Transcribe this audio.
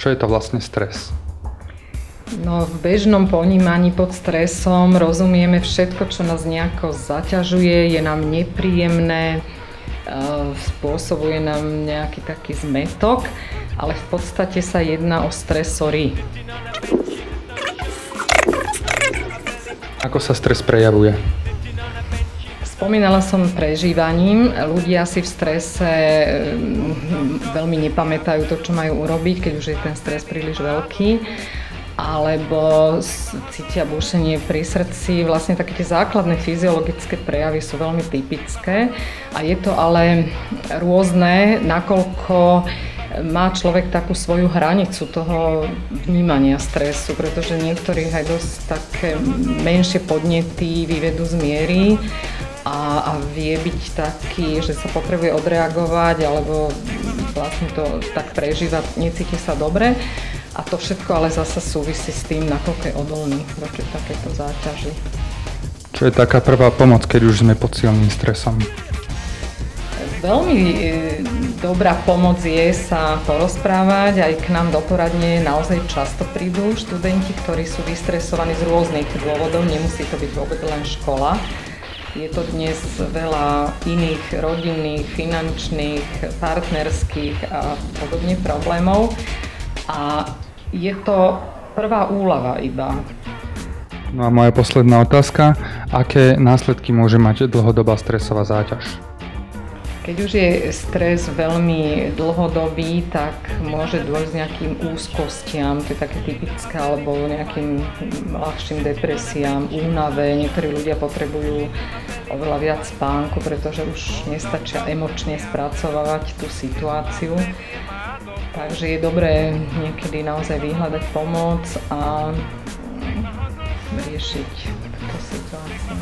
Čo je to vlastne stres? No, v bežnom ponímaní pod stresom rozumieme všetko, čo nás nejako zaťažuje, je nám nepríjemné, spôsobuje nám nejaký taký zmätok, ale v podstate sa jedná o stresory. Ako sa stres prejavuje? Spomínala som prežívaním. Ľudia si v strese veľmi nepamätajú to, čo majú urobiť, keď už je ten stres príliš veľký, alebo cítia bušenie pri srdci. Vlastne také tie základné fyziologické prejavy sú veľmi typické a je to ale rôzne, nakoľko má človek takú svoju hranicu toho vnímania stresu, pretože niektorých aj dosť také menšie podnety vyvedú z miery a vie byť taký, že sa potrebuje odreagovať alebo vlastne to tak prežíva, necíti sa dobre. A to všetko ale zasa súvisí s tým, nakoľko je odolný voči takéto záťaži. Čo je taká prvá pomoc, keď už sme pod silným stresom? Veľmi dobrá pomoc je sa porozprávať. Aj k nám do poradne naozaj často prídu študenti, ktorí sú vystresovaní z rôznych dôvodov. Nemusí to byť vôbec len škola. Je to dnes veľa iných rodinných, finančných, partnerských a podobne problémov. A je to prvá úľava iba. No a moja posledná otázka. Aké následky môže mať dlhodobá stresová záťaž? Keď už je stres veľmi dlhodobý, tak môže dôjsť k nejakým úzkostiam, to je také typické, alebo nejakým ľahším depresiám, únave. Niektorí ľudia potrebujú oveľa viac spánku, pretože už nestačia emočne spracovávať tú situáciu. Takže je dobré niekedy naozaj vyhľadať pomoc a riešiť túto situáciu.